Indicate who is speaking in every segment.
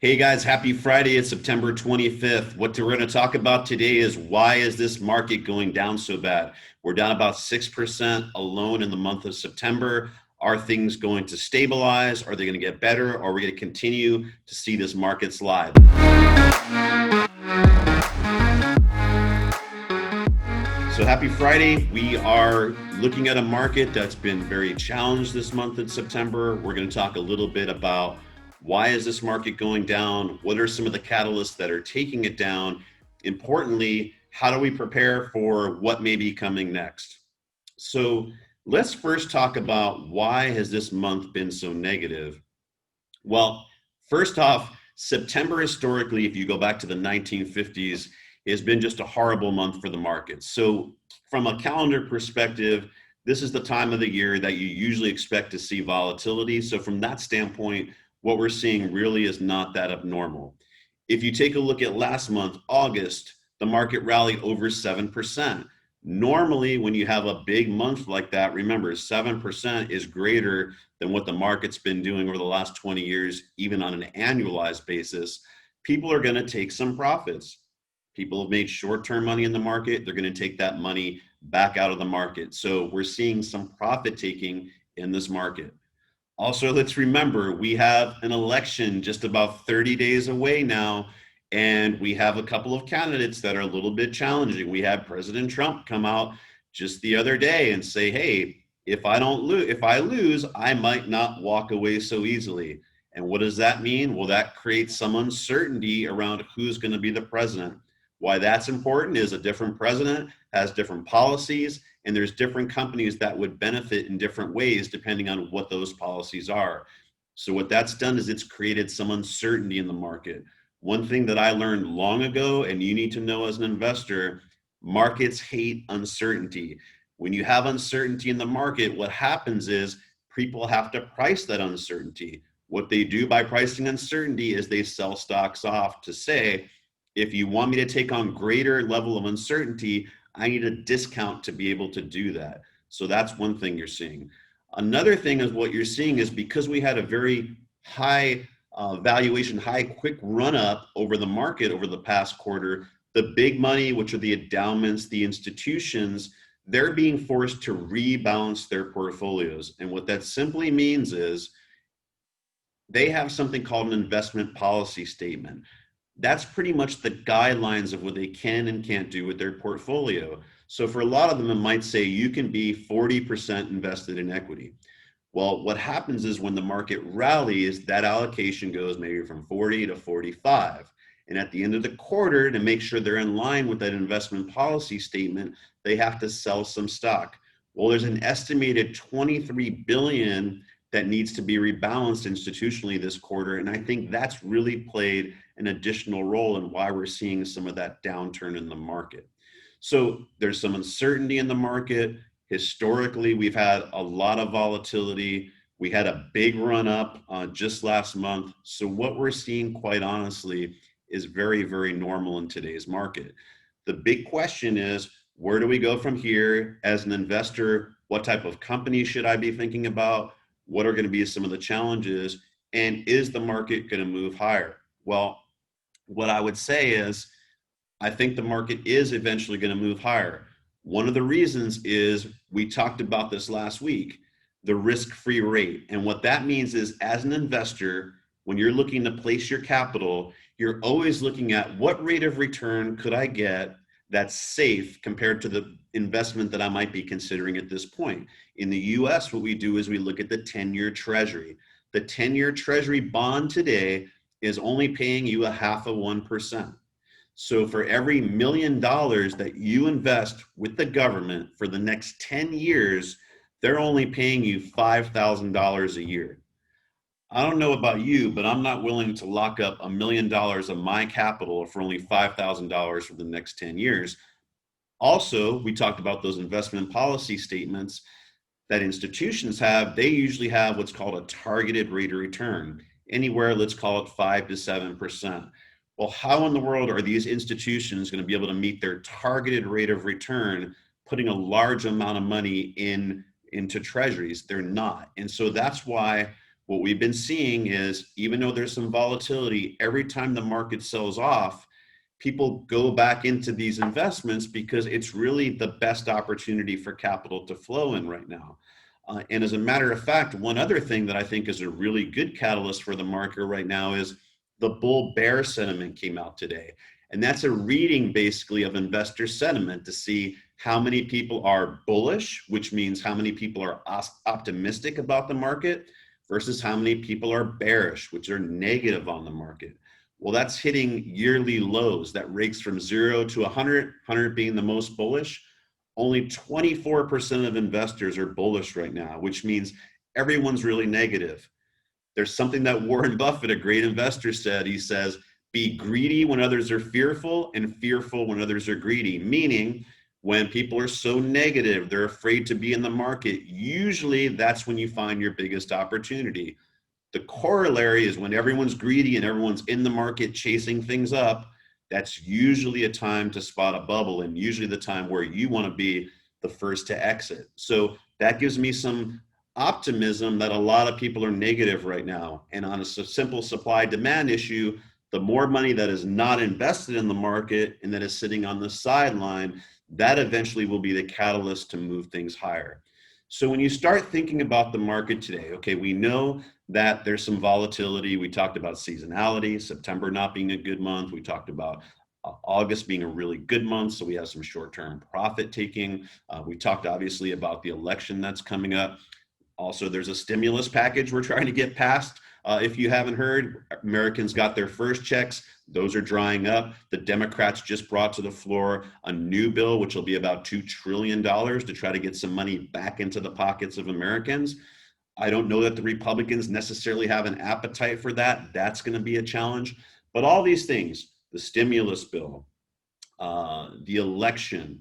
Speaker 1: Hey guys, happy Friday. It's September 25th. What we're going to talk about today is why is this market going down so bad? We're down about 6% alone in the month of September. Are things going to stabilize? Are they going to get better? Or are we going to continue to see this market slide? So happy Friday. We are looking at a market that's been very challenged this month in September. We're going to talk a little bit about why is this market going down? What are some of the catalysts that are taking it down? Importantly, how do we prepare for what may be coming next? So let's first talk about why has this month been so negative? Well, first off, September historically, if you go back to the 1950s, has been just a horrible month for the markets. So, from a calendar perspective, this is the time of the year that you usually expect to see volatility. So, from that standpoint, what we're seeing really is not that abnormal. If you take a look at last month, August, the market rallied over 7%. Normally, when you have a big month like that, remember 7% is greater than what the market's been doing over the last 20 years, even on an annualized basis. People are going to take some profits. People have made short-term money in the market. They're going to take that money back out of the market. So we're seeing some profit taking in this market. Also, let's remember we have an election just about 30 days away now, and we have a couple of candidates that are a little bit challenging. We had President Trump come out just the other day and say, "Hey, if I lose, I might not walk away so easily." And what does that mean? Well, that creates some uncertainty around who's going to be the president. Why that's important is a different president has different policies, and there's different companies that would benefit in different ways depending on what those policies are. So what that's done is it's created some uncertainty in the market. One thing that I learned long ago, and you need to know as an investor, markets hate uncertainty. When you have uncertainty in the market, what happens is people have to price that uncertainty. What they do by pricing uncertainty is they sell stocks off to say, if you want me to take on greater level of uncertainty, I need a discount to be able to do that. So that's one thing you're seeing. Another thing is what you're seeing is because we had a very high valuation, high quick run up over the market over the past quarter, the big money, which are the endowments, the institutions, they're being forced to rebalance their portfolios. And what that simply means is they have something called an investment policy statement. That's pretty much the guidelines of what they can and can't do with their portfolio. So for a lot of them, it might say you can be 40% invested in equity. Well, what happens is when the market rallies, that allocation goes maybe from 40 to 45. And at the end of the quarter, to make sure they're in line with that investment policy statement, they have to sell some stock. Well, there's an estimated 23 billion that needs to be rebalanced institutionally this quarter. And I think that's really played an additional role in why we're seeing some of that downturn in the market. So there's some uncertainty in the market. Historically, we've had a lot of volatility. We had a big run up just last month. So what we're seeing, quite honestly, is very, very normal in today's market. The big question is, where do we go from here as an investor? What type of company should I be thinking about? What are going to be some of the challenges? And is the market going to move higher? Well, what I would say is, I think the market is eventually going to move higher. One of the reasons is we talked about this last week, the risk-free rate. And what that means is as an investor, when you're looking to place your capital, you're always looking at what rate of return could I get that's safe compared to the investment that I might be considering at this point. In the US, what we do is we look at the 10-year treasury. The 10-year treasury bond today is only paying you a 0.5%. So for every $1 million that you invest with the government for the next 10 years, they're only paying you $5,000 a year. I don't know about you, but I'm not willing to lock up $1 million of my capital for only $5,000 for the next 10 years. Also, we talked about those investment policy statements that institutions have. They usually have what's called a targeted rate of return, anywhere, let's call it 5 to 7%. Well, how in the world are these institutions going to be able to meet their targeted rate of return, putting a large amount of money into treasuries? They're not. And so that's why what we've been seeing is, even though there's some volatility, every time the market sells off, people go back into these investments because it's really the best opportunity for capital to flow in right now. And as a matter of fact, one other thing that I think is a really good catalyst for the market right now is the bull bear sentiment came out today. And that's a reading basically of investor sentiment to see how many people are bullish, which means how many people are optimistic about the market, versus how many people are bearish, which are negative on the market. Well, that's hitting yearly lows. That ranks from 0 to 100, 100 being the most bullish. Only 24% of investors are bullish right now, which means everyone's really negative. There's something that Warren Buffett, a great investor, said. He says, be greedy when others are fearful and fearful when others are greedy. Meaning, when people are so negative, they're afraid to be in the market, usually that's when you find your biggest opportunity. The corollary is when everyone's greedy and everyone's in the market chasing things up, that's usually a time to spot a bubble, and usually the time where you want to be the first to exit. So that gives me some optimism that a lot of people are negative right now. And on a simple supply demand issue, the more money that is not invested in the market and that is sitting on the sideline, that eventually will be the catalyst to move things higher. So when you start thinking about the market today, okay, we know that there's some volatility. We talked about seasonality, September not being a good month. We talked about August being a really good month, so we have some short-term profit taking. We talked obviously about the election that's coming up. Also, there's a stimulus package we're trying to get passed. If you haven't heard, Americans got their first checks. Those are drying up. The Democrats just brought to the floor a new bill, which will be about $2 trillion to try to get some money back into the pockets of Americans. I don't know that the Republicans necessarily have an appetite for that. That's going to be a challenge. But all these things, the stimulus bill, the election,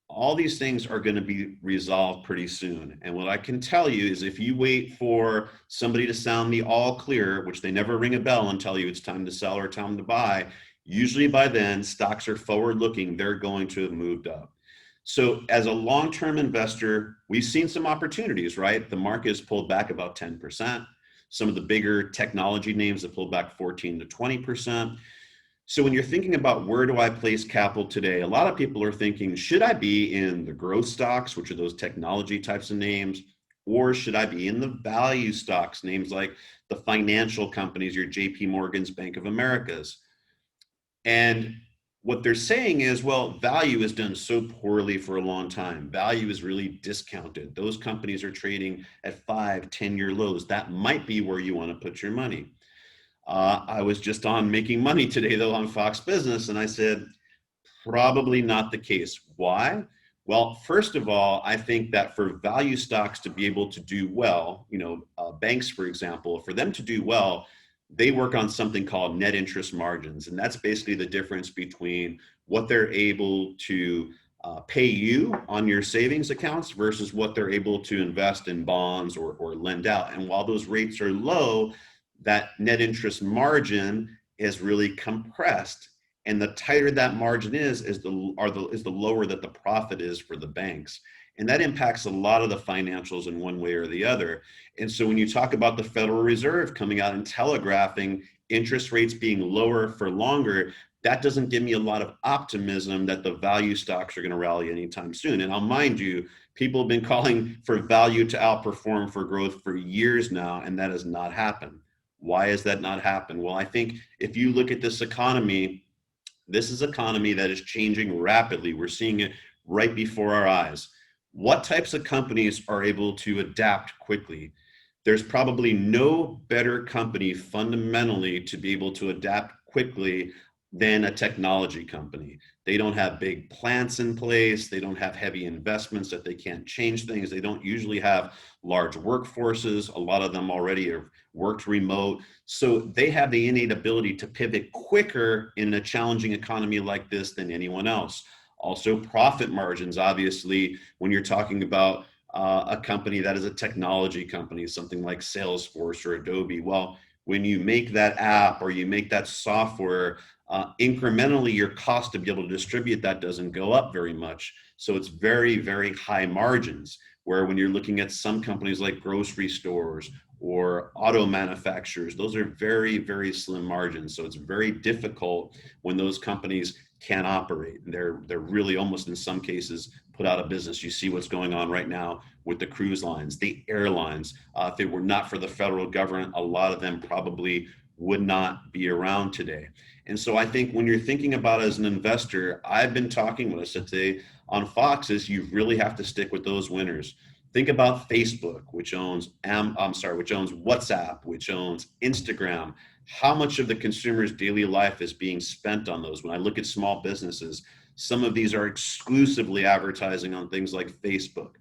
Speaker 1: all these things are going to be resolved pretty soon. And what I can tell you is if you wait for somebody to sound the all clear, which they never ring a bell and tell you it's time to sell or time to buy, usually by then stocks are forward looking, they're going to have moved up. So as a long-term investor, we've seen some opportunities, right? The market has pulled back about 10%. Some of the bigger technology names have pulled back 14 to 20%. So when you're thinking about where do I place capital today, a lot of people are thinking, should I be in the growth stocks, which are those technology types of names, or should I be in the value stocks, names like the financial companies, your JP Morgan's, Bank of America's? And what they're saying is, well, value has done so poorly for a long time. Value is really discounted. Those companies are trading at 5, 10-year lows. That might be where you want to put your money. I was just on Making Money today, though, on Fox Business, and I said, probably not the case. Why? Well, first of all, I think that for value stocks to be able to do well, banks, for example, for them to do well, they work on something called net interest margins. And that's basically the difference between what they're able to pay you on your savings accounts versus what they're able to invest in bonds or lend out. And while those rates are low, that net interest margin is really compressed. And the tighter that margin is the lower that the profit is for the banks. And that impacts a lot of the financials in one way or the other. And so when you talk about the Federal Reserve coming out and telegraphing interest rates being lower for longer, that doesn't give me a lot of optimism that the value stocks are going to rally anytime soon. And I'll mind you, people have been calling for value to outperform for growth for years now, and that has not happened. Why has that not happened? Well, I think if you look at this economy that is changing rapidly. We're seeing it right before our eyes. What types of companies are able to adapt quickly? There's probably no better company fundamentally to be able to adapt quickly than a technology company. They don't have big plants in place. They don't have heavy investments that they can't change things. They don't usually have large workforces. A lot of them already have worked remote. So they have the innate ability to pivot quicker in a challenging economy like this than anyone else. Also, profit margins, obviously, when you're talking about a company that is a technology company, something like Salesforce or Adobe. Well, when you make that app or you make that software, incrementally your cost to be able to distribute that doesn't go up very much. So it's very, very high margins. Where when you're looking at some companies like grocery stores or auto manufacturers. Those are very, very slim margins. So it's very difficult when those companies can't operate. They're really almost in some cases put out of business. You see what's going on right now with the cruise lines, the airlines. If it were not for the federal government, a lot of them probably would not be around today. And so I think when you're thinking about it as an investor, I've been talking with us today on Fox is you really have to stick with those winners. Think about Facebook, which owns which owns WhatsApp, which owns Instagram. How much of the consumer's daily life is being spent on those? When I look at small businesses, some of these are exclusively advertising on things like Facebook.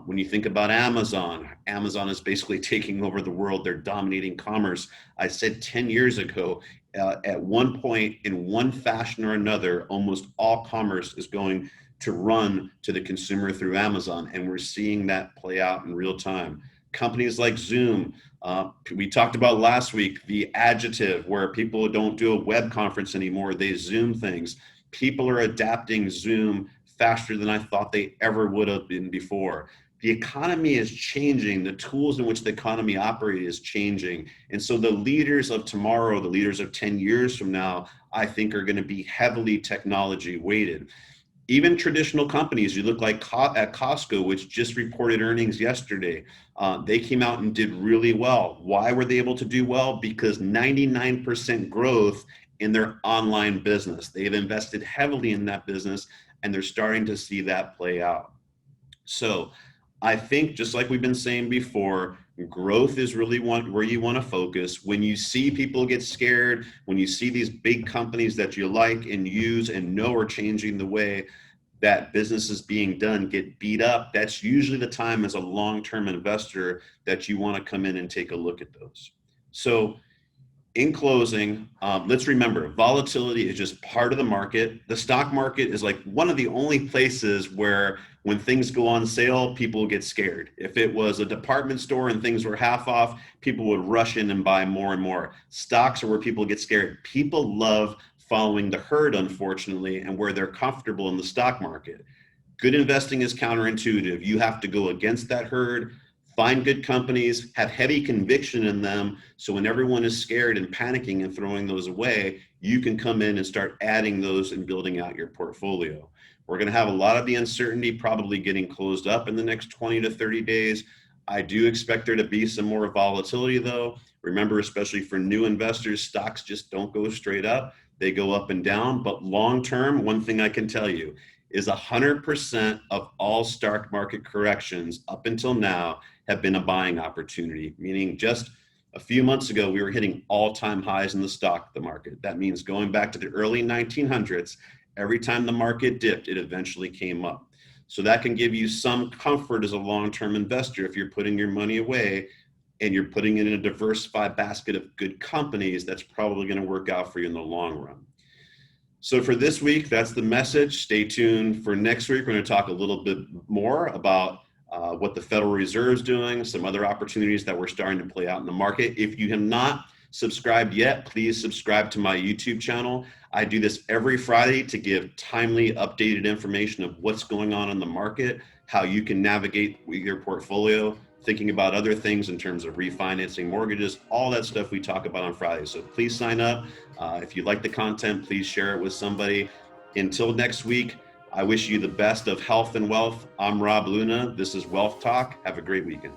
Speaker 1: When you think about Amazon, Amazon is basically taking over the world. They're dominating commerce. I said 10 years ago, at one point, in one fashion or another, almost all commerce is going to run to the consumer through Amazon. And we're seeing that play out in real time. Companies like Zoom, we talked about last week, the adjective where people don't do a web conference anymore, they Zoom things. People are adapting Zoom faster than I thought they ever would have been before. The economy is changing. The tools in which the economy operates is changing. And so the leaders of tomorrow, the leaders of 10 years from now, I think are going to be heavily technology weighted. Even traditional companies, you look like at Costco, which just reported earnings yesterday, they came out and did really well. Why were they able to do well? Because 99% growth in their online business. They've invested heavily in that business, and they're starting to see that play out. So I think, just like we've been saying before, growth is really where you want to focus. When you see people get scared, when you see these big companies that you like and use and know are changing the way that business is being done get beat up, that's usually the time as a long-term investor that you want to come in and take a look at those. So in closing, let's remember, volatility is just part of the market. The stock market is like one of the only places where when things go on sale, people get scared. If it was a department store and things were half off, people would rush in and buy more and more. Stocks are where people get scared. People love following the herd, unfortunately, and where they're comfortable in the stock market. Good investing is counterintuitive. You have to go against that herd, find good companies, have heavy conviction in them. So when everyone is scared and panicking and throwing those away, you can come in and start adding those and building out your portfolio. We're going to have a lot of the uncertainty probably getting closed up in the next 20 to 30 days. I do expect there to be some more volatility though. Remember, especially for new investors, stocks just don't go straight up. They go up and down. But long term, one thing I can tell you is 100% of all stock market corrections up until now have been a buying opportunity, meaning just a few months ago, we were hitting all-time highs in the stock market. That means going back to the early 1900s, every time the market dipped, it eventually came up. So that can give you some comfort as a long-term investor if you're putting your money away and you're putting it in a diversified basket of good companies, that's probably going to work out for you in the long run. So for this week, that's the message. Stay tuned for next week. We're going to talk a little bit more about what the Federal Reserve is doing, some other opportunities that we're starting to play out in the market. If you have not subscribed yet, please subscribe to my YouTube channel. I do this every Friday to give timely, updated information of what's going on in the market, how you can navigate your portfolio, thinking about other things in terms of refinancing mortgages, all that stuff we talk about on Friday. So please sign up. If you like the content, please share it with somebody. Until next week, I wish you the best of health and wealth. I'm Rob Luna. This is Wealth Talk. Have a great weekend.